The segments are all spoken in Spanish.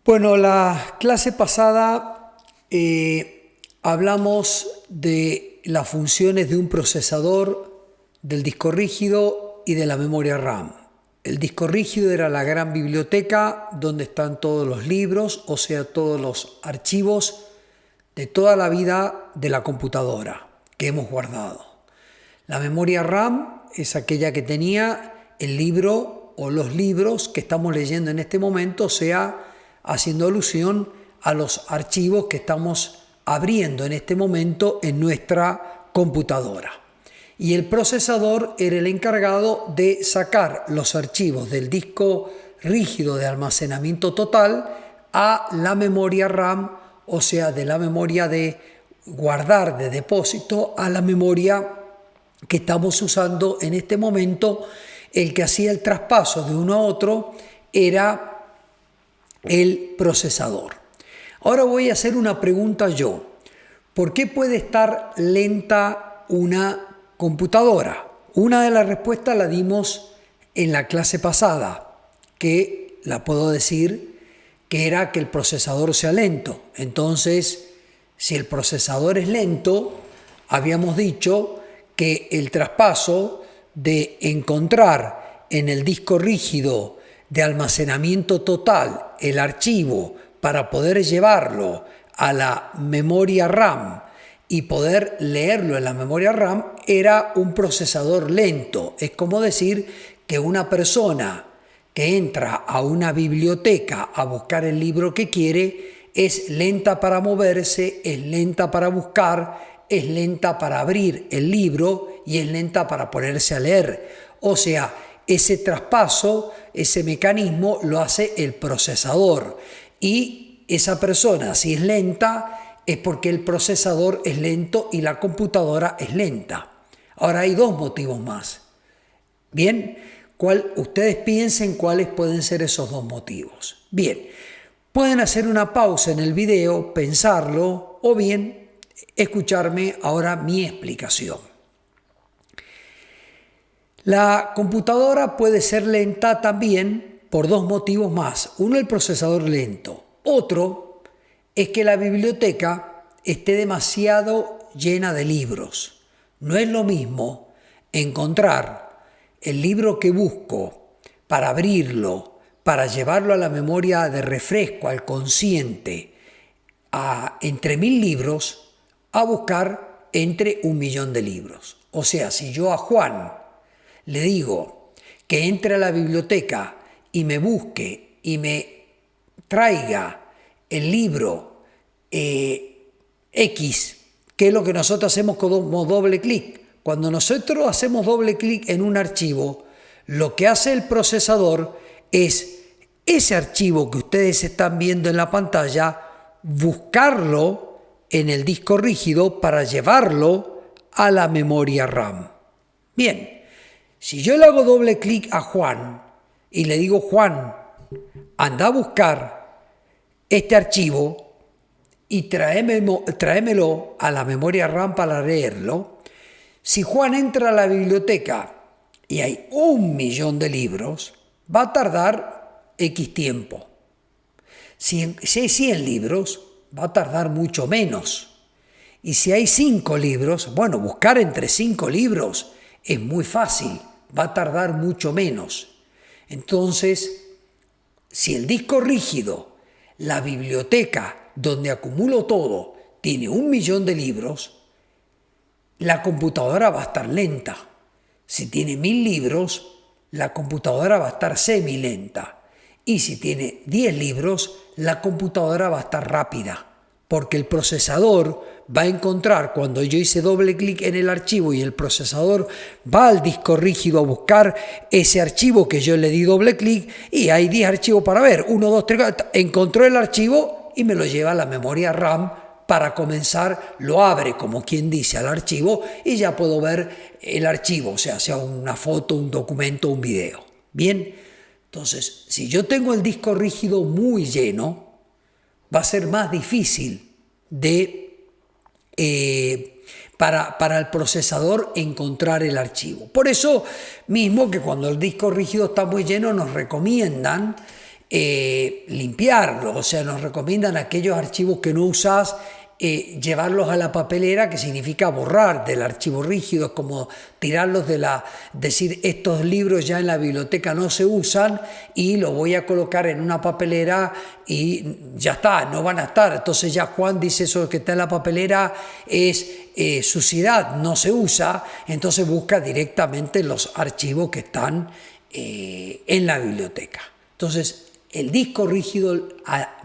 Bueno, la clase pasada hablamos de las funciones de un procesador, del disco rígido y de la memoria RAM. El disco rígido era la gran biblioteca donde están todos los libros, o sea, todos los archivos de toda la vida de la computadora que hemos guardado. La memoria RAM es aquella que tenía el libro o los libros que estamos leyendo en este momento, o sea, haciendo alusión a los archivos que estamos abriendo en este momento en nuestra computadora. Y el procesador era el encargado de sacar los archivos del disco rígido de almacenamiento total a la memoria RAM, o sea, de la memoria de guardar de depósito a la memoria que estamos usando en este momento. El que hacía el traspaso de uno a otro era el procesador. Ahora voy a hacer una pregunta yo. ¿Por qué puede estar lenta una computadora? Una de las respuestas la dimos en la clase pasada, que la puedo decir que era que el procesador sea lento. Entonces, si el procesador es lento, habíamos dicho que el traspaso de encontrar en el disco rígido de almacenamiento total el archivo para poder llevarlo a la memoria RAM y poder leerlo en la memoria RAM era un procesador lento. Es como decir que una persona que entra a una biblioteca a buscar el libro que quiere es lenta para moverse, es lenta para buscar, es lenta para abrir el libro y es lenta para ponerse a leer. O sea, ese traspaso, ese mecanismo lo hace el procesador. Y esa persona, si es lenta, es porque el procesador es lento y la computadora es lenta. Ahora hay dos motivos más. Bien, ustedes piensen cuáles pueden ser esos dos motivos. Bien, pueden hacer una pausa en el video, pensarlo, o bien escucharme ahora mi explicación. La computadora puede ser lenta también por dos motivos más. Uno, el procesador lento. Otro es que la biblioteca esté demasiado llena de libros. No es lo mismo encontrar el libro que busco para abrirlo, para llevarlo a la memoria de refresco, al consciente, entre 1000 libros, a buscar entre 1.000.000 de libros. O sea, si yo a Juan le digo que entre a la biblioteca y me busque y me traiga el libro X, que es lo que nosotros hacemos como doble clic. Cuando nosotros hacemos doble clic en un archivo, lo que hace el procesador es ese archivo que ustedes están viendo en la pantalla, buscarlo en el disco rígido para llevarlo a la memoria RAM. Bien. Si yo le hago doble clic a Juan y le digo, Juan, anda a buscar este archivo y tráemelo a la memoria RAM para leerlo, si Juan entra a la biblioteca y hay 1.000.000 de libros, va a tardar X tiempo. Si hay 100 libros, va a tardar mucho menos. Y si hay 5 libros, bueno, buscar entre 5 libros es muy fácil, va a tardar mucho menos. Entonces, si el disco rígido, la biblioteca donde acumulo todo, tiene 1.000.000 de libros, la computadora va a estar lenta. Si tiene 1000 libros, la computadora va a estar semilenta. Y si tiene 10 libros, la computadora va a estar rápida. Porque el procesador va a encontrar, cuando yo hice doble clic en el archivo y el procesador va al disco rígido a buscar ese archivo que yo le di doble clic y hay 10 archivos para ver, 1, 2, 3, 4, encontró el archivo y me lo lleva a la memoria RAM para comenzar, lo abre como quien dice al archivo y ya puedo ver el archivo, o sea una foto, un documento, un video. Bien, entonces si yo tengo el disco rígido muy lleno, va a ser más difícil para el procesador encontrar el archivo. Por eso mismo que cuando el disco rígido está muy lleno nos recomiendan limpiarlo, o sea, nos recomiendan aquellos archivos que no usás, llevarlos a la papelera, que significa borrar del archivo rígido, es como tirarlos decir estos libros ya en la biblioteca no se usan y los voy a colocar en una papelera y ya está, no van a estar. Entonces ya Juan dice eso que está en la papelera es suciedad, no se usa, entonces busca directamente los archivos que están en la biblioteca. Entonces el disco rígido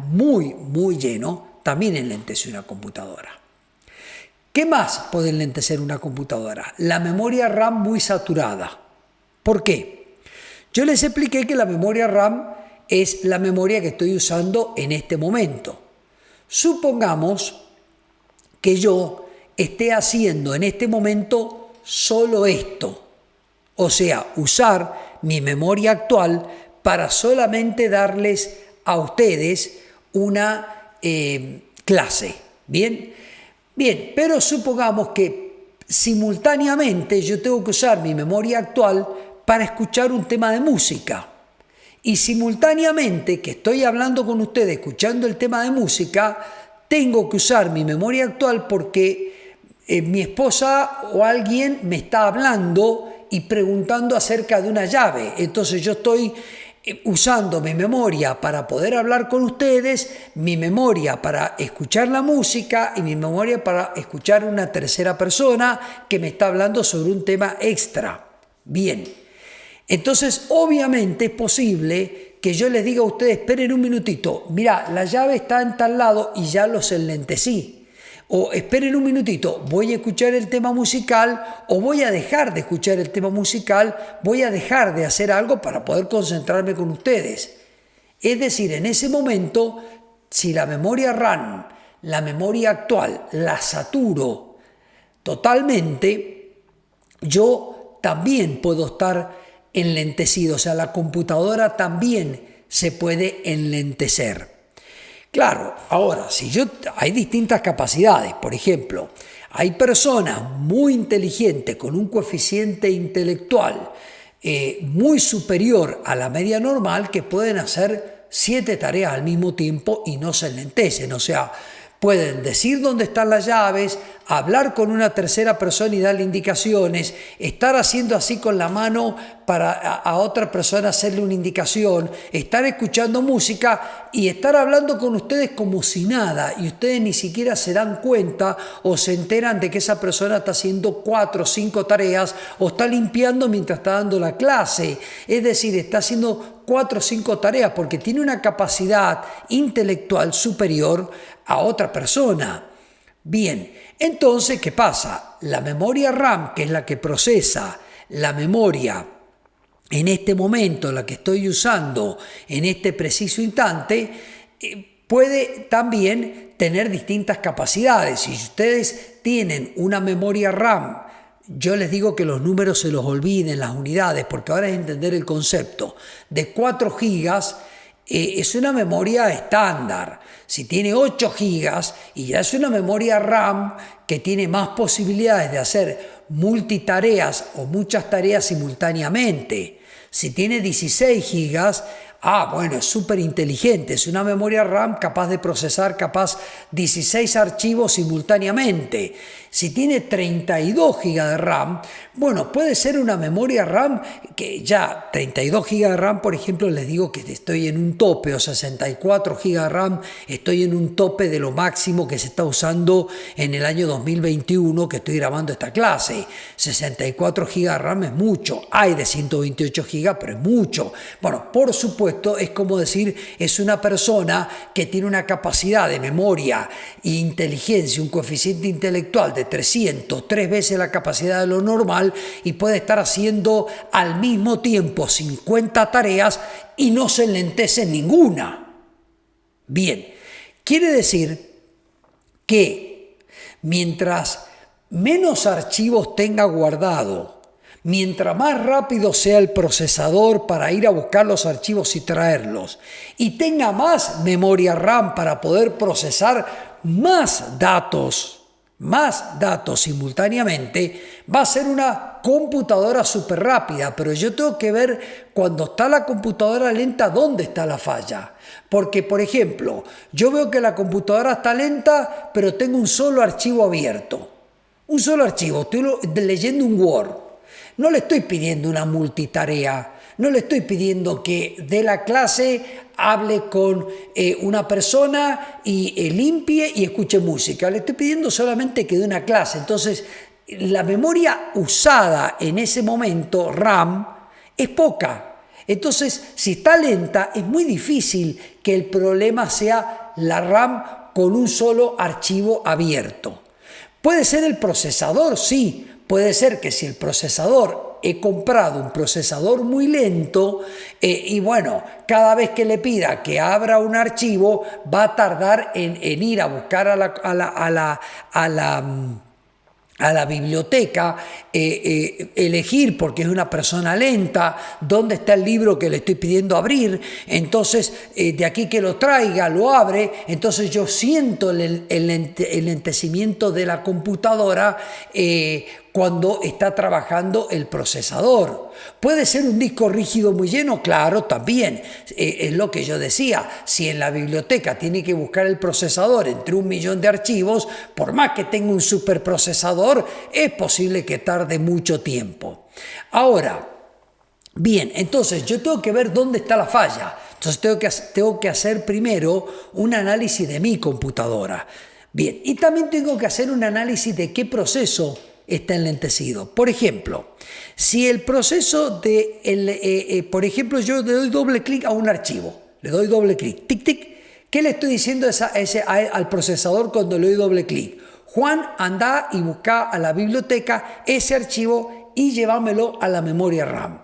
muy lleno también enlentece una computadora. ¿Qué más puede enlentecer una computadora? La memoria RAM muy saturada. ¿Por qué? Yo les expliqué que la memoria RAM es la memoria que estoy usando en este momento. Supongamos que yo esté haciendo en este momento solo esto, o sea, usar mi memoria actual para solamente darles a ustedes una clase. Bien, pero supongamos que simultáneamente yo tengo que usar mi memoria actual para escuchar un tema de música. Y simultáneamente que estoy hablando con ustedes, escuchando el tema de música, tengo que usar mi memoria actual porque mi esposa o alguien me está hablando y preguntando acerca de una llave. Entonces yo estoy usando mi memoria para poder hablar con ustedes, mi memoria para escuchar la música y mi memoria para escuchar una tercera persona que me está hablando sobre un tema extra. Bien, entonces obviamente es posible que yo les diga a ustedes, esperen un minutito, mira, la llave está en tal lado y ya los enlentecí. O esperen un minutito, voy a escuchar el tema musical o voy a dejar de escuchar el tema musical, voy a dejar de hacer algo para poder concentrarme con ustedes. Es decir, en ese momento, si la memoria RAM, la memoria actual, la saturo totalmente, yo también puedo estar enlentecido, o sea, la computadora también se puede enlentecer. Claro, ahora, hay distintas capacidades. Por ejemplo, hay personas muy inteligentes con un coeficiente intelectual muy superior a la media normal que pueden hacer 7 tareas al mismo tiempo y no se enlentecen. O sea, pueden decir dónde están las llaves, hablar con una tercera persona y darle indicaciones, estar haciendo así con la mano para a otra persona hacerle una indicación, estar escuchando música y estar hablando con ustedes como si nada, y ustedes ni siquiera se dan cuenta o se enteran de que esa persona está haciendo 4 o 5 tareas o está limpiando mientras está dando la clase. Es decir, está haciendo 4 o 5 tareas porque tiene una capacidad intelectual superior a otra persona. Bien, entonces, ¿qué pasa? La memoria RAM, que es la que procesa la memoria en este momento, la que estoy usando en este preciso instante, puede también tener distintas capacidades. Si ustedes tienen una memoria RAM, yo les digo que los números se los olviden, las unidades, porque ahora es entender el concepto. De 4 gigas es una memoria estándar. Si tiene 8 gigas y ya es una memoria RAM que tiene más posibilidades de hacer multitareas o muchas tareas simultáneamente. Si tiene 16 gigas, bueno, es súper inteligente, es una memoria RAM capaz de procesar 16 archivos simultáneamente. Si tiene 32 GB de RAM, bueno, puede ser una memoria RAM que ya 32 GB de RAM, por ejemplo, les digo que estoy en un tope, o 64 GB de RAM, estoy en un tope de lo máximo que se está usando en el año 2021 que estoy grabando esta clase. 64 GB de RAM es mucho, hay de 128 GB, pero es mucho. Bueno, por supuesto, es como decir, es una persona que tiene una capacidad de memoria e inteligencia, un coeficiente intelectual de 300, 3 veces la capacidad de lo normal, y puede estar haciendo al mismo tiempo 50 tareas y no se enlentece ninguna. Bien, quiere decir que mientras menos archivos tenga guardado, mientras más rápido sea el procesador para ir a buscar los archivos y traerlos, y tenga más memoria RAM para poder procesar más datos, más datos simultáneamente, va a ser una computadora súper rápida, pero yo tengo que ver cuando está la computadora lenta dónde está la falla. Porque, por ejemplo, yo veo que la computadora está lenta, pero tengo un solo archivo abierto. Un solo archivo, estoy leyendo un Word. No le estoy pidiendo una multitarea, no le estoy pidiendo que de la clase hable con una persona y limpie y escuche música. Le estoy pidiendo solamente que dé una clase. Entonces, la memoria usada en ese momento, RAM, es poca. Entonces, si está lenta, es muy difícil que el problema sea la RAM con un solo archivo abierto. ¿Puede ser el procesador? Sí. Puede ser que si el procesador, he comprado un procesador muy lento y bueno, cada vez que le pida que abra un archivo va a tardar en ir a buscar a la biblioteca, elegir, porque es una persona lenta, dónde está el libro que le estoy pidiendo abrir. Entonces, de aquí que lo traiga, lo abre. Entonces yo siento el lentecimiento de la computadora cuando está trabajando el procesador. ¿Puede ser un disco rígido muy lleno? Claro, también. Es lo que yo decía. Si en la biblioteca tiene que buscar el procesador entre 1 millón de archivos, por más que tenga un superprocesador, es posible que tarde mucho tiempo. Ahora, bien, entonces yo tengo que ver dónde está la falla. Entonces tengo que hacer primero un análisis de mi computadora. Bien, y también tengo que hacer un análisis de qué proceso está enlentecido. Por ejemplo, si el proceso por ejemplo, yo le doy doble clic a un archivo, le doy doble clic, tic, tic, ¿qué le estoy diciendo al procesador cuando le doy doble clic? Juan, anda y busca a la biblioteca ese archivo y llévamelo a la memoria RAM.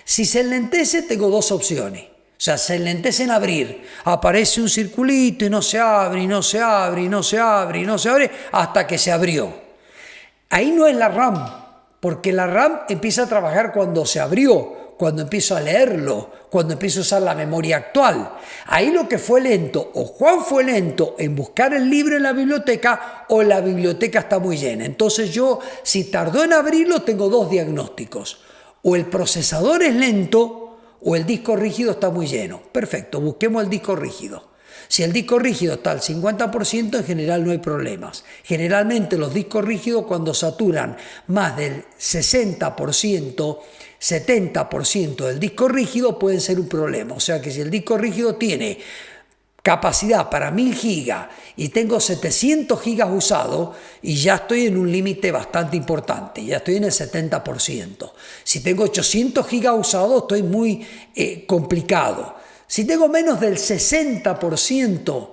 Si se enlentece, tengo dos opciones. O sea, se enlentece en abrir, aparece un circulito y no se abre, y no se abre, y no se abre, y no se abre, hasta que se abrió. Ahí no es la RAM, porque la RAM empieza a trabajar cuando se abrió, cuando empiezo a leerlo, cuando empiezo a usar la memoria actual. Ahí lo que fue lento, o Juan fue lento en buscar el libro en la biblioteca, o la biblioteca está muy llena. Entonces yo, si tardó en abrirlo, tengo dos diagnósticos. O el procesador es lento, o el disco rígido está muy lleno. Perfecto, busquemos el disco rígido. Si el disco rígido está al 50%, en general no hay problemas. Generalmente los discos rígidos, cuando saturan más del 60%, 70% del disco rígido, pueden ser un problema. O sea que si el disco rígido tiene capacidad para 1000 gigas y tengo 700 gigas usados, y ya estoy en un límite bastante importante, ya estoy en el 70%. Si tengo 800 gigas usados, estoy muy complicado. Si tengo menos del 60%,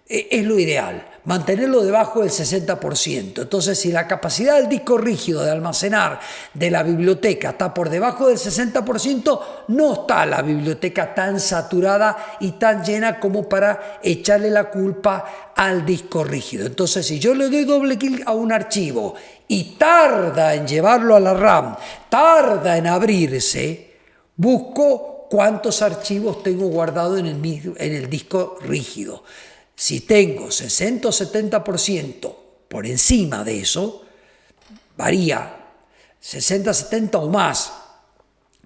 es lo ideal, mantenerlo debajo del 60%. Entonces, si la capacidad del disco rígido de almacenar de la biblioteca está por debajo del 60%, no está la biblioteca tan saturada y tan llena como para echarle la culpa al disco rígido. Entonces, si yo le doy doble clic a un archivo y tarda en llevarlo a la RAM, tarda en abrirse, busco cuántos archivos tengo guardados en el disco rígido. Si tengo 60 o 70% por encima de eso, varía, 60, 70 o más,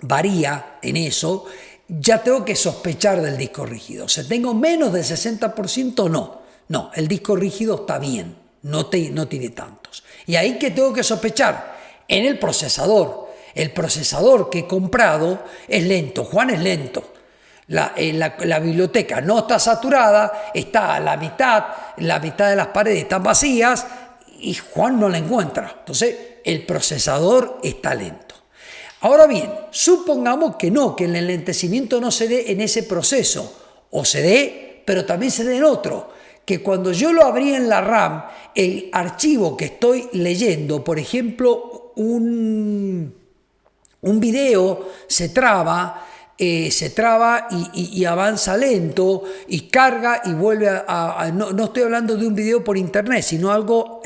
varía en eso, ya tengo que sospechar del disco rígido. Si tengo menos del 60%, no, el disco rígido está bien, no tiene tantos. Y ahí que tengo que sospechar en el procesador. El procesador que he comprado es lento, Juan es lento. La biblioteca no está saturada, está a la mitad de las paredes están vacías y Juan no la encuentra. Entonces, el procesador está lento. Ahora bien, supongamos que el enlentecimiento no se dé en ese proceso, o se dé, pero también se dé en otro, que cuando yo lo abrí en la RAM, el archivo que estoy leyendo, por ejemplo, un video se traba se traba y avanza lento y carga y vuelve no estoy hablando de un video por internet, sino algo,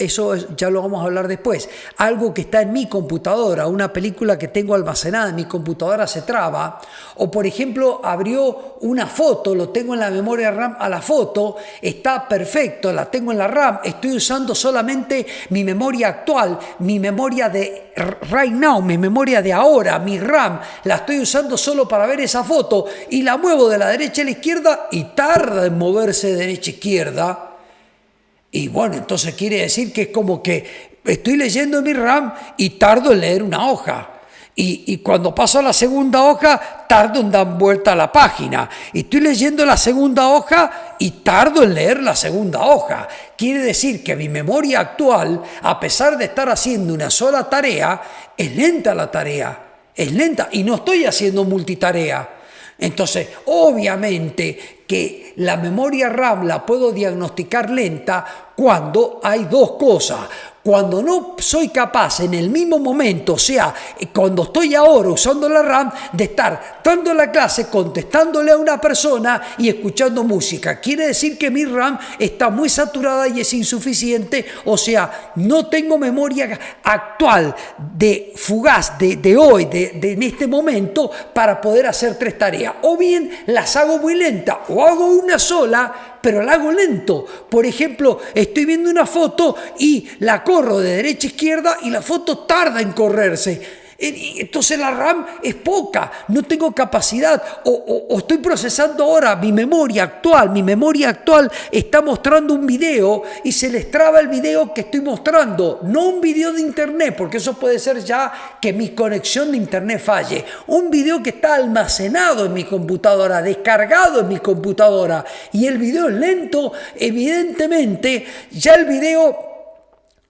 ya lo vamos a hablar después, algo que está en mi computadora, una película que tengo almacenada en mi computadora se traba, o por ejemplo abrió una foto, lo tengo en la memoria RAM a la foto, está perfecto, la tengo en la RAM, estoy usando solamente mi memoria actual, mi memoria de right now, mi memoria de ahora, mi RAM, la estoy usando solo para ver esa foto y la muevo de la derecha a la izquierda y tarda en moverse de derecha a izquierda. Y bueno, entonces quiere decir que es como que estoy leyendo mi RAM y tardo en leer una hoja. Y cuando paso a la segunda hoja, tardo en dar vuelta a la página. Y estoy leyendo la segunda hoja y tardo en leer la segunda hoja. Quiere decir que mi memoria actual, a pesar de estar haciendo una sola tarea, es lenta la tarea. Es lenta y no estoy haciendo multitarea. Entonces, obviamente que la memoria RAM la puedo diagnosticar lenta cuando hay dos cosas. Cuando no soy capaz en el mismo momento, o sea, cuando estoy ahora usando la RAM, de estar dando la clase, contestándole a una persona y escuchando música. Quiere decir que mi RAM está muy saturada y es insuficiente, o sea, no tengo memoria actual, fugaz, de hoy, en este momento, para poder hacer 3 tareas. O bien las hago muy lenta, o hago una sola, pero la hago lento. Por ejemplo, estoy viendo una foto y la corro de derecha a izquierda y la foto tarda en correrse. Entonces la RAM es poca, no tengo capacidad o estoy procesando ahora mi memoria actual está mostrando un video y se les traba el video que estoy mostrando, no un video de internet, porque eso puede ser ya que mi conexión de internet falle, un video que está almacenado en mi computadora, descargado en mi computadora y el video es lento, evidentemente ya el video...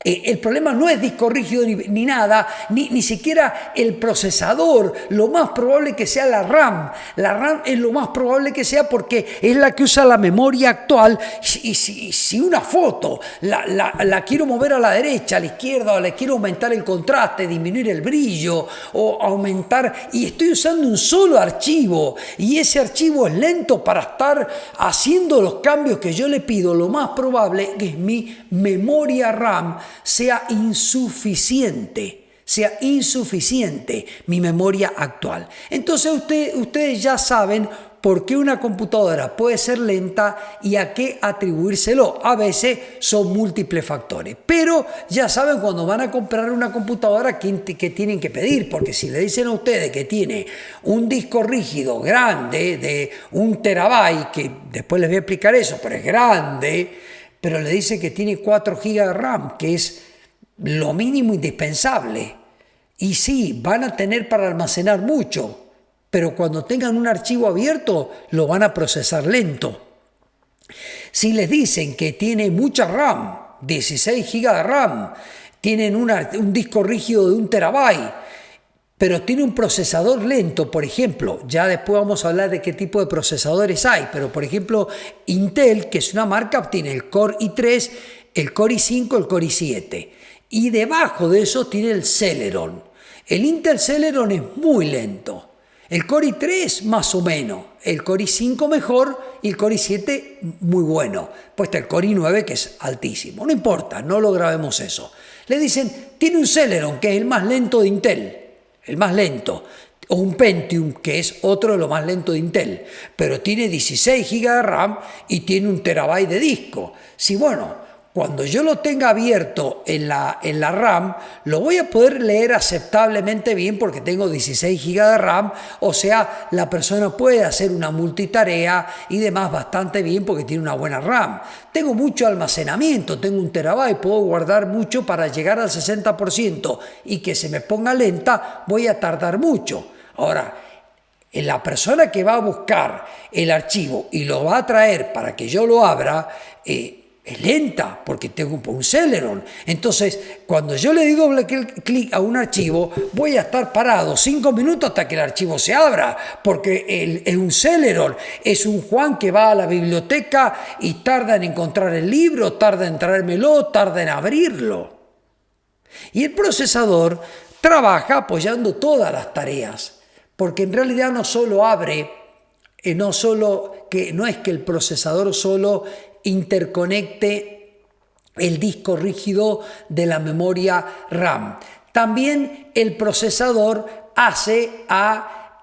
El problema no es disco rígido ni nada, ni siquiera el procesador. Lo más probable que sea la RAM. La RAM es lo más probable que sea porque es la que usa la memoria actual. Y si una foto la quiero mover a la derecha, a la izquierda, o le quiero aumentar el contraste, disminuir el brillo, o aumentar... Y estoy usando un solo archivo. Y ese archivo es lento para estar haciendo los cambios que yo le pido. Lo más probable es que mi memoria RAM sea insuficiente mi memoria actual. Entonces ustedes ya saben por qué una computadora puede ser lenta y a qué atribuírselo. A veces son múltiples factores, pero ya saben cuando van a comprar una computadora que tienen que pedir, porque si le dicen a ustedes que tiene un disco rígido grande de 1 terabyte, que después les voy a explicar eso, pero es grande, pero le dice que tiene 4 GB de RAM, que es lo mínimo indispensable. Y sí, van a tener para almacenar mucho, pero cuando tengan un archivo abierto, lo van a procesar lento. Si les dicen que tiene mucha RAM, 16 GB de RAM, tienen un disco rígido de 1 terabyte, pero tiene un procesador lento, por ejemplo, ya después vamos a hablar de qué tipo de procesadores hay, pero por ejemplo Intel, que es una marca, tiene el Core i3, el Core i5, el Core i7, y debajo de eso tiene el Celeron. El Intel Celeron es muy lento, el Core i3 más o menos, el Core i5 mejor y el Core i7 muy bueno, pues está el Core i9 que es altísimo, no importa, no lo grabemos eso. Le dicen, tiene un Celeron que es el más lento de Intel, el más lento, o un Pentium, que es otro de lo más lento de Intel, pero tiene 16 GB de RAM y tiene 1 terabyte de disco. Sí, bueno, cuando yo lo tenga abierto en la RAM, lo voy a poder leer aceptablemente bien porque tengo 16 GB de RAM, o sea, la persona puede hacer una multitarea y demás bastante bien porque tiene una buena RAM. Tengo mucho almacenamiento, tengo 1 terabyte, puedo guardar mucho para llegar al 60% y que se me ponga lenta, voy a tardar mucho. Ahora, la persona que va a buscar el archivo y lo va a traer para que yo lo abra, es lenta porque tengo un Celeron. Entonces, cuando yo le doy doble clic a un archivo, voy a estar parado 5 minutos hasta que el archivo se abra, porque es un Celeron, es un Juan que va a la biblioteca y tarda en encontrar el libro, tarda en traérmelo, tarda en abrirlo. Y el procesador trabaja apoyando todas las tareas. porque en realidad no solo abre, no es que el procesador solo interconecte el disco rígido de la memoria RAM. También el procesador hace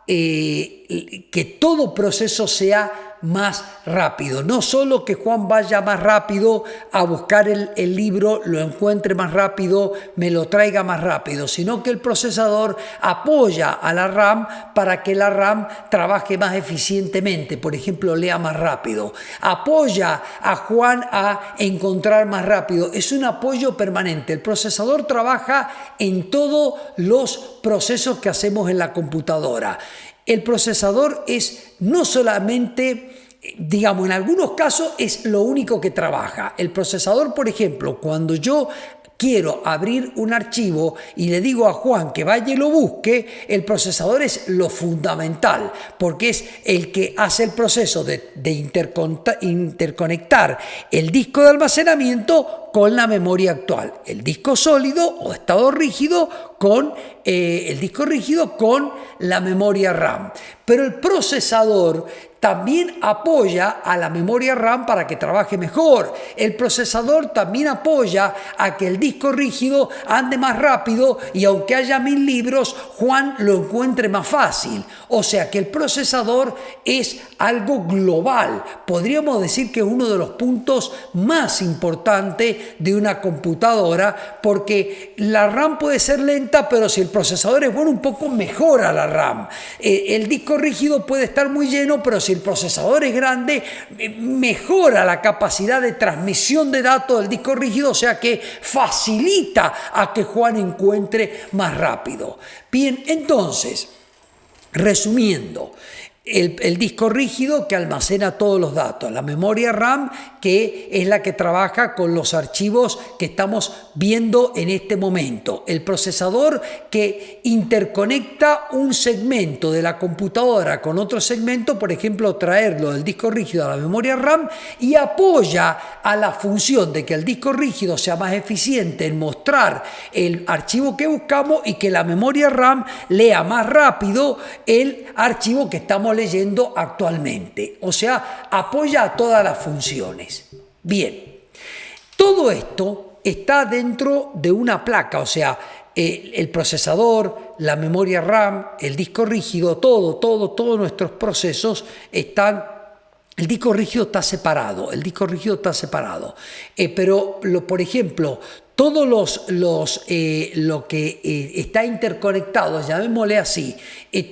que todo proceso sea más rápido. No solo que Juan vaya más rápido a buscar el libro, lo encuentre más rápido, me lo traiga más rápido, sino que el procesador apoya a la RAM para que la RAM trabaje más eficientemente, por ejemplo, lea más rápido. Apoya a Juan a encontrar más rápido. Es un apoyo permanente. El procesador trabaja en todos los procesos que hacemos en la computadora. El procesador es no solamente, digamos, en algunos casos es lo único que trabaja. El procesador, por ejemplo, cuando yo quiero abrir un archivo y le digo a Juan que vaya y lo busque, el procesador es lo fundamental, porque es el que hace el proceso de interconectar el disco de almacenamiento con la memoria actual, el disco sólido o estado rígido con el disco rígido con la memoria RAM. Pero el procesador también apoya a la memoria RAM para que trabaje mejor. El procesador también apoya a que el disco rígido ande más rápido y aunque haya 1000 libros, Juan lo encuentre más fácil. O sea que el procesador es algo global. Podríamos decir que es uno de los puntos más importantes de una computadora, porque la RAM puede ser lenta, pero si el procesador es bueno, un poco mejora la RAM. El disco rígido puede estar muy lleno, pero si el procesador es grande, mejora la capacidad de transmisión de datos del disco rígido, o sea que facilita a que Juan encuentre más rápido. Bien, entonces, resumiendo, el disco rígido que almacena todos los datos, la memoria RAM que es la que trabaja con los archivos que estamos viendo en este momento, el procesador que interconecta un segmento de la computadora con otro segmento, por ejemplo traerlo del disco rígido a la memoria RAM, y apoya a la función de que el disco rígido sea más eficiente en mostrar el archivo que buscamos y que la memoria RAM lea más rápido el archivo que estamos leyendo actualmente. O sea, apoya a todas las funciones. Bien, todo esto está dentro de una placa, o sea, el procesador, la memoria RAM, el disco rígido, todos nuestros procesos están. El disco rígido está separado, pero por ejemplo, todos lo que está interconectado, llamémosle así,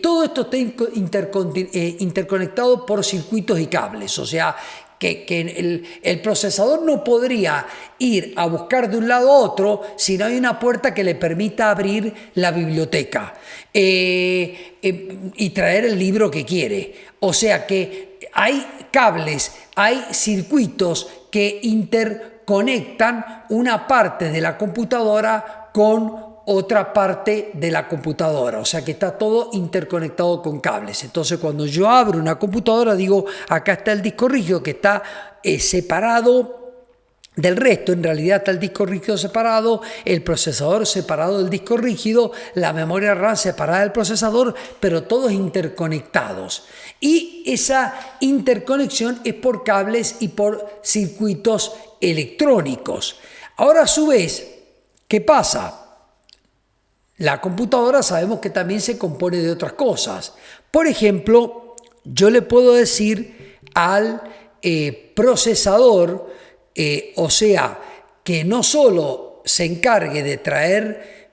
todo esto está interconectado por circuitos y cables, o sea, que el procesador no podría ir a buscar de un lado a otro si no hay una puerta que le permita abrir la biblioteca y traer el libro que quiere. O sea que hay cables, hay circuitos que interconectan una parte de la computadora con otra parte de la computadora, o sea que está todo interconectado con cables. Entonces cuando yo abro una computadora digo, acá está el disco rígido que está separado del resto, en realidad está el disco rígido separado, el procesador separado del disco rígido, la memoria RAM separada del procesador, pero todos interconectados. Y esa interconexión es por cables y por circuitos electrónicos. Ahora a su vez, ¿qué pasa? La computadora sabemos que también se compone de otras cosas. Por ejemplo, yo le puedo decir al procesador, o sea, que no solo se encargue de traer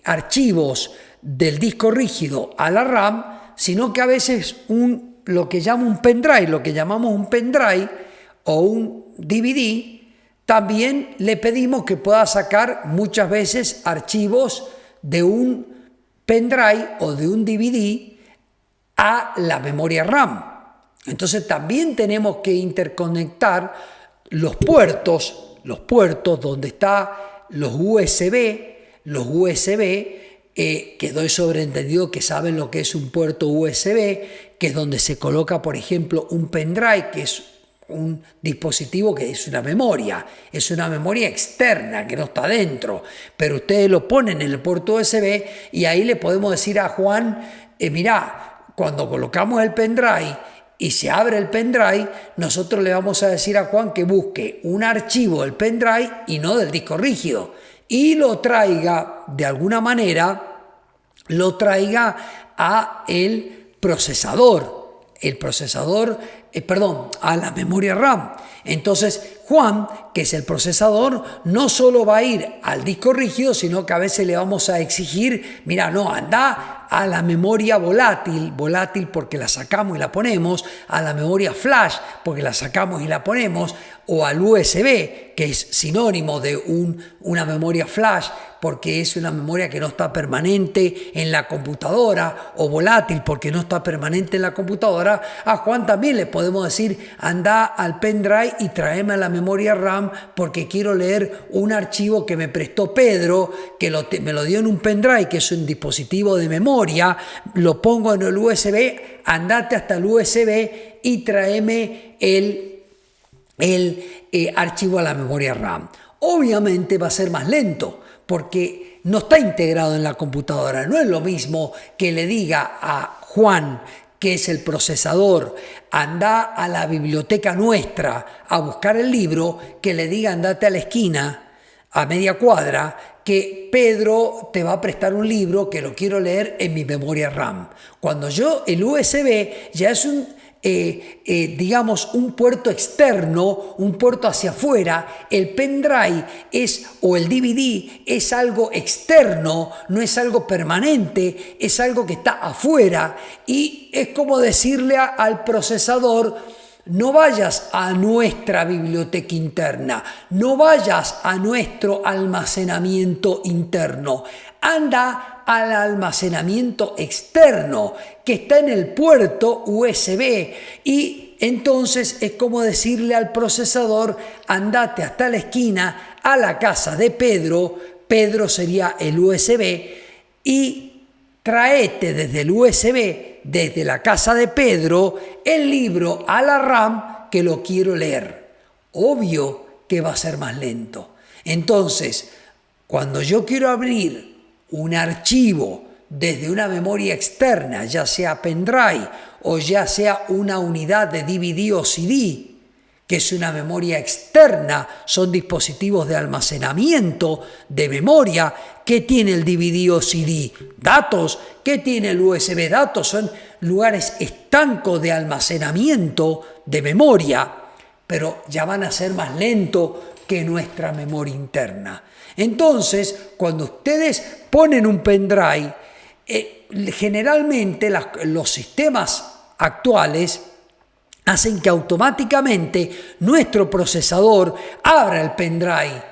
archivos del disco rígido a la RAM, sino que a veces lo que llamamos un pendrive o un DVD, también le pedimos que pueda sacar muchas veces archivos de un pendrive o de un DVD a la memoria RAM. Entonces también tenemos que interconectar los puertos donde están los USB, que doy sobreentendido que saben lo que es un puerto USB, que es donde se coloca, por ejemplo, un pendrive, que es un dispositivo que es una memoria externa que no está dentro, pero ustedes lo ponen en el puerto USB y ahí le podemos decir a Juan mirá, cuando colocamos el pendrive y se abre el pendrive, nosotros le vamos a decir a Juan que busque un archivo del pendrive y no del disco rígido, y lo traiga de alguna manera, a el procesador, a la memoria RAM. Entonces Juan, que es el procesador, no solo va a ir al disco rígido, sino que a veces le vamos a exigir, mira, no, anda a la memoria volátil porque la sacamos y la ponemos, a la memoria flash porque la sacamos y la ponemos, o al USB, que es sinónimo de una memoria flash, porque es una memoria que no está permanente en la computadora, o volátil porque no está permanente en la computadora. A Juan también le podemos decir, anda al pendrive y tráeme a la memoria RAM porque quiero leer un archivo que me prestó Pedro, que me lo dio en un pendrive, que es un dispositivo de memoria, lo pongo en el USB, andate hasta el USB y tráeme el archivo a la memoria RAM. Obviamente va a ser más lento porque no está integrado en la computadora. No es lo mismo que le diga a Juan, que es el procesador, anda a la biblioteca nuestra a buscar el libro, que le diga andate a la esquina, a media cuadra, que Pedro te va a prestar un libro que lo quiero leer en mi memoria RAM. Cuando el USB ya es digamos, un puerto externo, un puerto hacia afuera, el pendrive o el DVD es algo externo, no es algo permanente, es algo que está afuera, y es como decirle al procesador, no vayas a nuestra biblioteca interna, no vayas a nuestro almacenamiento interno, anda al almacenamiento externo que está en el puerto USB, y entonces es como decirle al procesador, andate hasta la esquina a la casa de Pedro sería el USB, y traete desde el USB, desde la casa de Pedro, el libro a la RAM que lo quiero leer. Obvio que va a ser más lento. Entonces, cuando yo quiero abrir un archivo desde una memoria externa, ya sea pendrive o ya sea una unidad de DVD o CD, que es una memoria externa, son dispositivos de almacenamiento de memoria. ¿Qué tiene el DVD o CD? Datos. ¿Qué tiene el USB? Datos. Son lugares estancos de almacenamiento de memoria, pero ya van a ser más lentos que nuestra memoria interna. Entonces, cuando ustedes ponen un pendrive, generalmente los sistemas actuales hacen que automáticamente nuestro procesador abra el pendrive,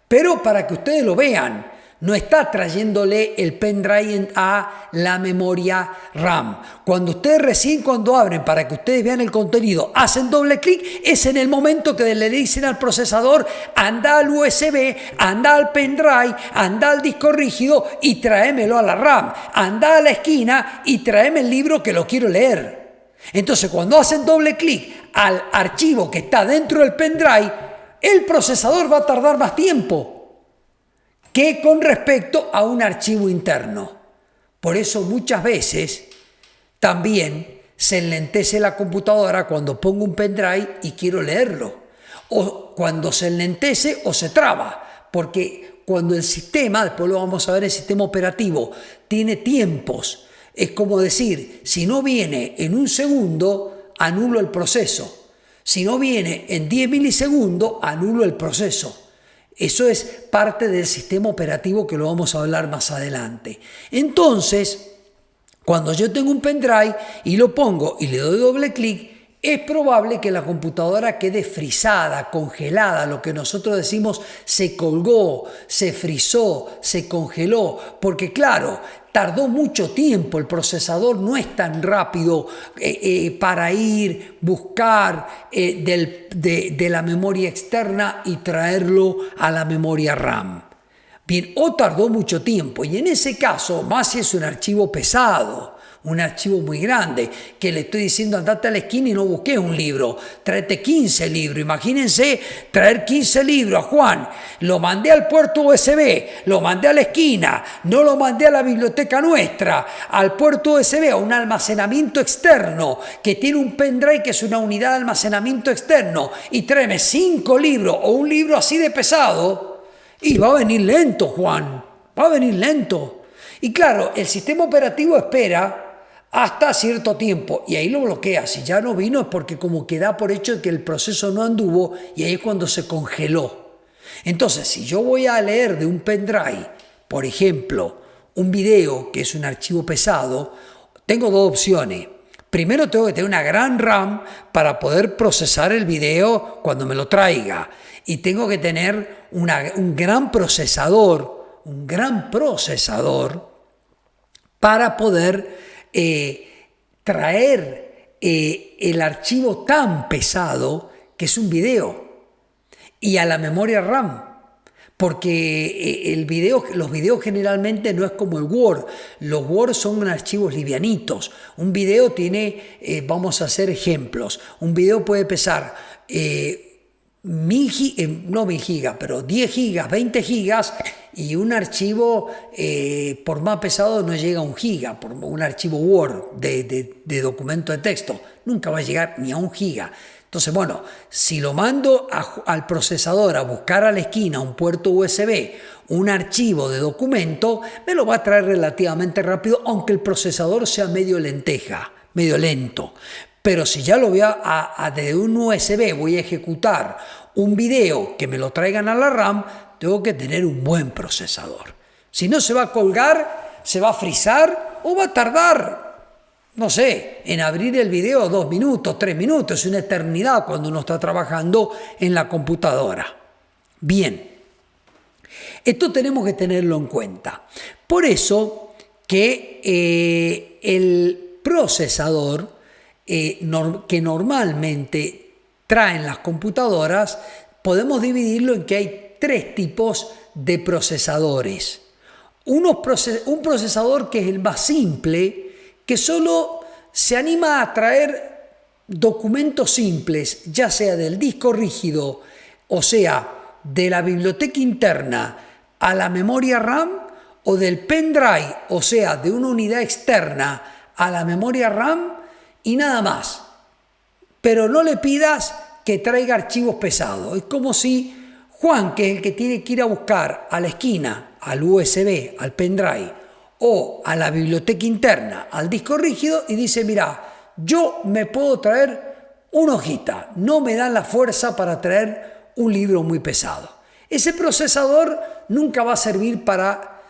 pero para que ustedes lo vean, no está trayéndole el pendrive a la memoria RAM. Cuando abren para que ustedes vean el contenido, hacen doble clic, es en el momento que le dicen al procesador, anda al USB, anda al pendrive, anda al disco rígido y tráemelo a la RAM. Anda a la esquina y tráeme el libro que lo quiero leer. Entonces, cuando hacen doble clic al archivo que está dentro del pendrive, el procesador va a tardar más tiempo que con respecto a un archivo interno. Por eso muchas veces también se enlentece la computadora cuando pongo un pendrive y quiero leerlo, o cuando se enlentece o se traba, porque cuando el sistema, después lo vamos a ver, el sistema operativo tiene tiempos. Es como decir, si no viene en un segundo, anulo el proceso. Si no viene en 10 milisegundos, anulo el proceso. Eso es parte del sistema operativo que lo vamos a hablar más adelante. Entonces, cuando yo tengo un pendrive y lo pongo y le doy doble clic, es probable que la computadora quede frizada, congelada, lo que nosotros decimos se colgó, se frizó, se congeló, porque claro, tardó mucho tiempo, el procesador no es tan rápido para buscar de la memoria externa y traerlo a la memoria RAM. Bien, o tardó mucho tiempo, y en ese caso, más si es un archivo pesado, un archivo muy grande, que le estoy diciendo andate a la esquina y no busques un libro, tráete 15 libros. Imagínense traer 15 libros a Juan, lo mandé al puerto USB, lo mandé a la esquina, no lo mandé a la biblioteca nuestra, al puerto USB, a un almacenamiento externo, que tiene un pendrive que es una unidad de almacenamiento externo, y tráeme 5 libros o un libro así de pesado, y va a venir lento, Juan, va a venir lento. Y claro, el sistema operativo espera hasta cierto tiempo y ahí lo bloquea. Si ya no vino es porque como que da por hecho que el proceso no anduvo y ahí es cuando se congeló. Entonces, si yo voy a leer de un pendrive, por ejemplo, un video que es un archivo pesado, tengo dos opciones. Primero tengo que tener una gran RAM para poder procesar el video cuando me lo traiga. Y tengo que tener un gran procesador para poder traer el archivo tan pesado que es un video y a la memoria RAM, porque los videos generalmente no es como el Word. Los Word son archivos livianitos. Un video tiene, vamos a hacer ejemplos, un video puede pesar 1000 gigas, pero 10 gigas, 20 gigas, y un archivo por más pesado no llega a 1 giga, por un archivo Word de documento de texto, nunca va a llegar ni a 1 giga. Entonces, bueno, si lo mando al procesador a buscar a la esquina un puerto USB, un archivo de documento, me lo va a traer relativamente rápido, aunque el procesador sea medio lento. Pero si ya lo voy desde un USB voy a ejecutar un video que me lo traigan a la RAM, tengo que tener un buen procesador. Si no, se va a colgar, se va a frizar o va a tardar, no sé, en abrir el video 2 minutos, 3 minutos. Es una eternidad cuando uno está trabajando en la computadora. Bien, esto tenemos que tenerlo en cuenta. Por eso que el procesador que normalmente traen las computadoras, podemos dividirlo en que hay 3 tipos de procesadores. Un procesador que es el más simple, que solo se anima a traer documentos simples, ya sea del disco rígido, o sea, de la biblioteca interna a la memoria RAM, o del pendrive, o sea, de una unidad externa a la memoria RAM, y nada más. Pero no le pidas que traiga archivos pesados. Es como si Juan, que es el que tiene que ir a buscar a la esquina, al USB, al pendrive, o a la biblioteca interna, al disco rígido, y dice, mira, yo me puedo traer una hojita, no me dan la fuerza para traer un libro muy pesado. Ese procesador nunca va a servir para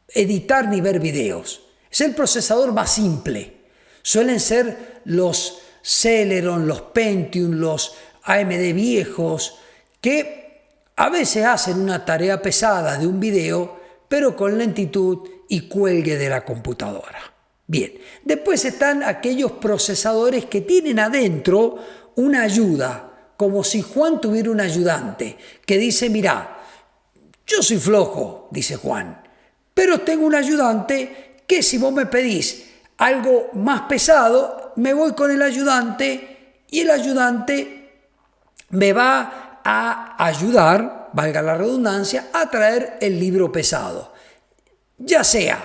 editar ni ver videos. Es el procesador más simple. Suelen ser los Celeron, los Pentium, los AMD viejos, que a veces hacen una tarea pesada de un video, pero con lentitud y cuelgue de la computadora. Bien, después están aquellos procesadores que tienen adentro una ayuda, como si Juan tuviera un ayudante, que dice, mira, yo soy flojo, dice Juan, pero tengo un ayudante que si vos me pedís algo más pesado, me voy con el ayudante y el ayudante me va a ayudar, valga la redundancia, a traer el libro pesado. Ya sea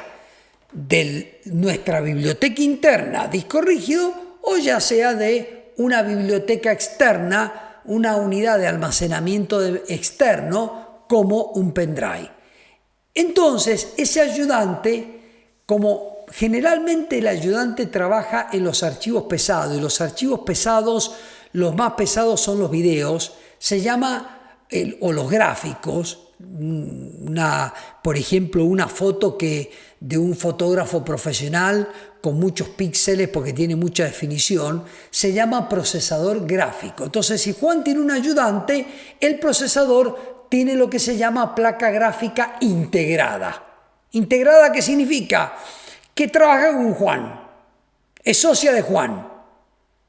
de nuestra biblioteca interna, disco rígido, o ya sea de una biblioteca externa, una unidad de almacenamiento externo, como un pendrive. Entonces, ese ayudante, como generalmente el ayudante trabaja en los archivos pesados, y los archivos pesados, los más pesados son los videos, se llama, o los gráficos, por ejemplo, una foto de un fotógrafo profesional con muchos píxeles porque tiene mucha definición, se llama procesador gráfico. Entonces, si Juan tiene un ayudante, el procesador tiene lo que se llama placa gráfica integrada. ¿Integrada qué significa? Que trabaja con Juan, es socia de Juan.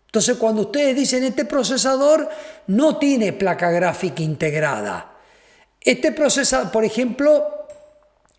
Entonces, cuando ustedes dicen este procesador no tiene placa gráfica integrada, este procesador, por ejemplo,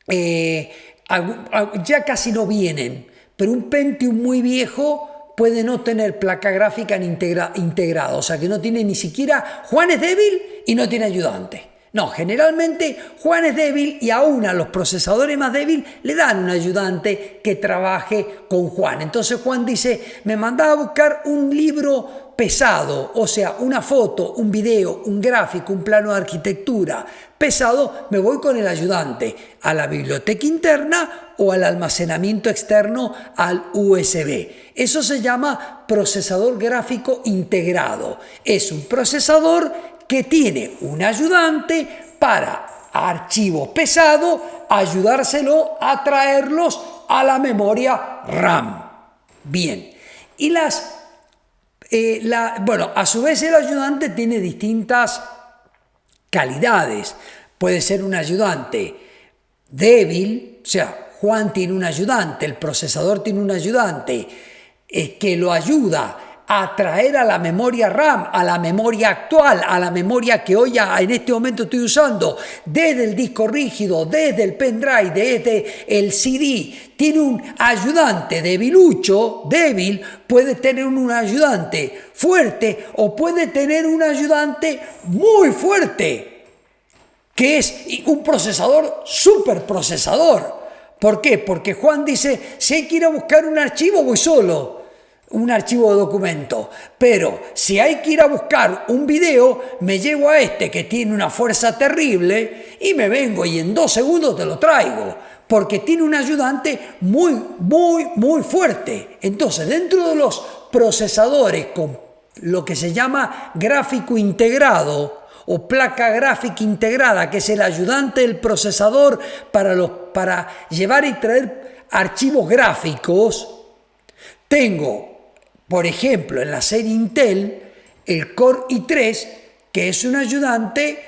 ya casi no vienen, pero un Pentium muy viejo puede no tener placa gráfica integrada, o sea que no tiene ni siquiera, Juan es débil y no tiene ayudante. No, generalmente Juan es débil y aún a los procesadores más débiles le dan un ayudante que trabaje con Juan. Entonces Juan dice, me mandaba a buscar un libro pesado, o sea, una foto, un video, un gráfico, un plano de arquitectura pesado, me voy con el ayudante a la biblioteca interna o al almacenamiento externo al USB. Eso se llama procesador gráfico integrado. Es un procesador que tiene un ayudante para archivos pesados, ayudárselo a traerlos a la memoria RAM. Bien, y bueno, a su vez el ayudante tiene distintas calidades. Puede ser un ayudante débil, o sea, Juan tiene un ayudante, el procesador tiene un ayudante que lo ayuda a traer a la memoria RAM, a la memoria actual, a la memoria que hoy en este momento estoy usando, desde el disco rígido, desde el pendrive, desde el CD, tiene un ayudante debilucho, débil, puede tener un ayudante fuerte o puede tener un ayudante muy fuerte, que es un procesador superprocesador. ¿Por qué? Porque Juan dice, si hay que ir a buscar un archivo, voy solo. Un archivo de documento, pero si hay que ir a buscar un video, me llevo a este que tiene una fuerza terrible y me vengo y en 2 segundos te lo traigo, porque tiene un ayudante muy fuerte. Entonces, dentro de los procesadores con lo que se llama gráfico integrado o placa gráfica integrada, que es el ayudante del procesador para llevar y traer archivos gráficos, tengo, por ejemplo, en la serie Intel, el Core i3, que es un ayudante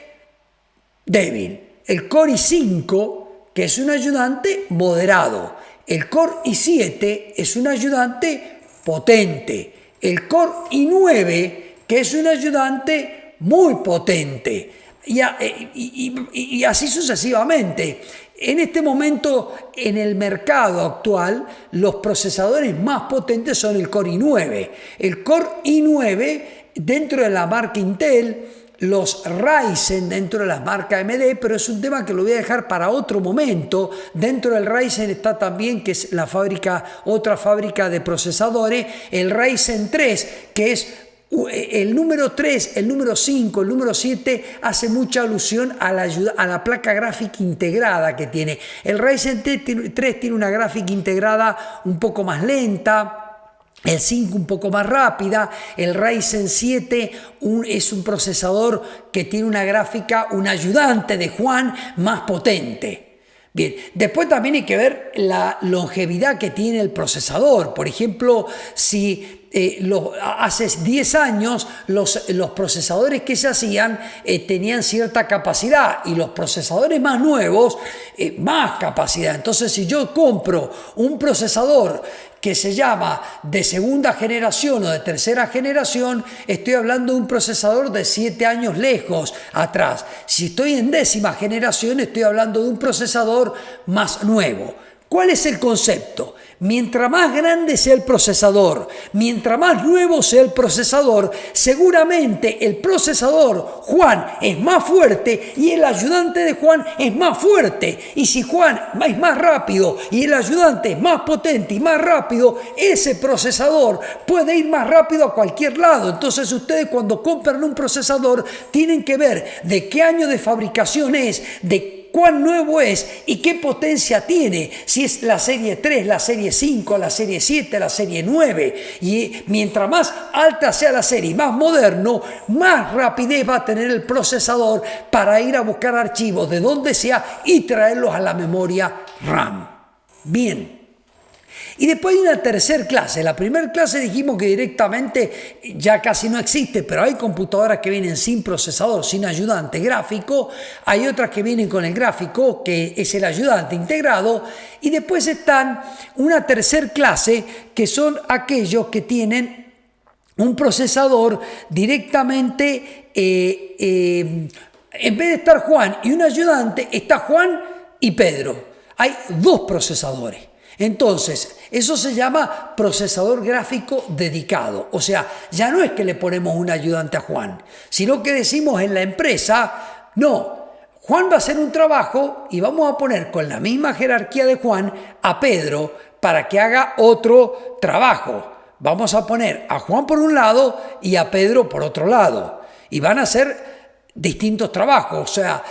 débil. El Core i5, que es un ayudante moderado. El Core i7 es un ayudante potente. El Core i9, que es un ayudante muy potente. Y así sucesivamente. En este momento, en el mercado actual, los procesadores más potentes son el Core i9. El Core i9, dentro de la marca Intel, los Ryzen dentro de la marca AMD, pero es un tema que lo voy a dejar para otro momento. Dentro del Ryzen está también, que es otra fábrica de procesadores, el Ryzen 3, que es el número 3, el número 5, el número 7 hace mucha alusión a la placa gráfica integrada que tiene. El Ryzen 3 tiene una gráfica integrada un poco más lenta, el 5 un poco más rápida, el Ryzen 7 es un procesador que tiene una gráfica, un ayudante de Juan más potente. Bien, después también hay que ver la longevidad que tiene el procesador. Por ejemplo, si hace 10 años los procesadores que se hacían tenían cierta capacidad y los procesadores más nuevos más capacidad. Entonces, si yo compro un procesador que se llama de segunda generación o de tercera generación, estoy hablando de un procesador de 7 años lejos atrás. Si estoy en 10ª generación, estoy hablando de un procesador más nuevo. ¿Cuál es el concepto? Mientras más grande sea el procesador, mientras más nuevo sea el procesador, seguramente el procesador Juan es más fuerte y el ayudante de Juan es más fuerte. Y si Juan es más rápido y el ayudante es más potente y más rápido, ese procesador puede ir más rápido a cualquier lado. Entonces ustedes cuando compran un procesador tienen que ver de qué año de fabricación es, de cuán nuevo es y qué potencia tiene, si es la serie 3, la serie 5, la serie 7, la serie 9. Y mientras más alta sea la serie, más moderno, más rapidez va a tener el procesador para ir a buscar archivos de donde sea y traerlos a la memoria RAM. Bien. Y después hay una tercera clase. La primera clase dijimos que directamente ya casi no existe, pero hay computadoras que vienen sin procesador, sin ayudante gráfico. Hay otras que vienen con el gráfico, que es el ayudante integrado. Y después están una tercera clase, que son aquellos que tienen un procesador directamente, en vez de estar Juan y un ayudante, está Juan y Pedro. Hay 2 procesadores. Entonces, eso se llama procesador gráfico dedicado. O sea, ya no es que le ponemos un ayudante a Juan, sino que decimos en la empresa, no, Juan va a hacer un trabajo y vamos a poner con la misma jerarquía de Juan a Pedro para que haga otro trabajo. Vamos a poner a Juan por un lado y a Pedro por otro lado. Y van a hacer distintos trabajos, o sea,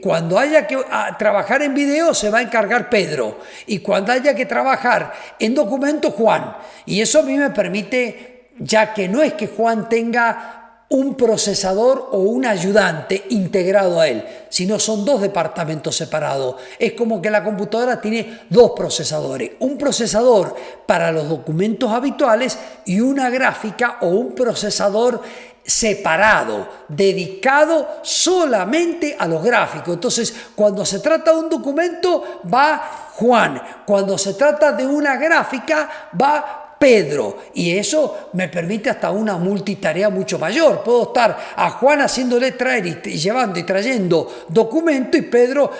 cuando haya que trabajar en video se va a encargar Pedro y cuando haya que trabajar en documentos Juan. Y eso a mí me permite, ya que no es que Juan tenga un procesador o un ayudante integrado a él, sino son dos departamentos separados. Es como que la computadora tiene dos procesadores, un procesador para los documentos habituales y una gráfica o un procesador separado, dedicado solamente a los gráficos. Entonces, cuando se trata de un documento, va Juan. Cuando se trata de una gráfica, va Pedro, y eso me permite hasta una multitarea mucho mayor. Puedo estar a Juan haciéndole traer y llevando y trayendo documentos y Pedro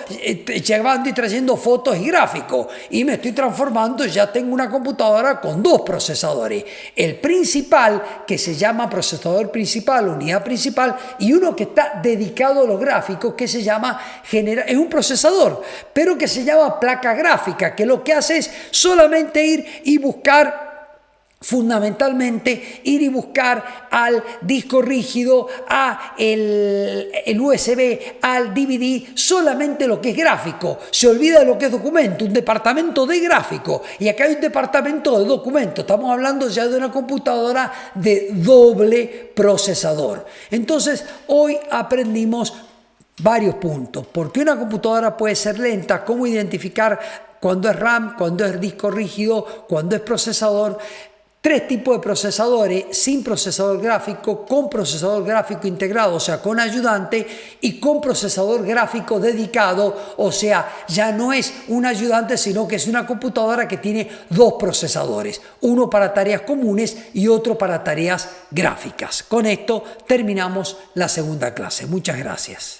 llevando y trayendo fotos y gráficos, y me estoy transformando, ya tengo una computadora con dos procesadores, el principal que se llama procesador principal, unidad principal, y uno que está dedicado a los gráficos que se llama es un procesador, pero que se llama placa gráfica, que lo que hace es solamente ir y buscar, fundamentalmente ir y buscar al disco rígido, a el USB, al DVD, solamente lo que es gráfico. Se olvida de lo que es documento, un departamento de gráfico. Y acá hay un departamento de documento. Estamos hablando ya de una computadora de doble procesador. Entonces, hoy aprendimos varios puntos. ¿Por qué una computadora puede ser lenta? ¿Cómo identificar cuando es RAM, cuando es disco rígido, cuando es procesador? Tres tipos de procesadores: sin procesador gráfico, con procesador gráfico integrado, o sea, con ayudante, y con procesador gráfico dedicado, o sea, ya no es un ayudante, sino que es una computadora que tiene dos procesadores, uno para tareas comunes y otro para tareas gráficas. Con esto terminamos la segunda clase. Muchas gracias.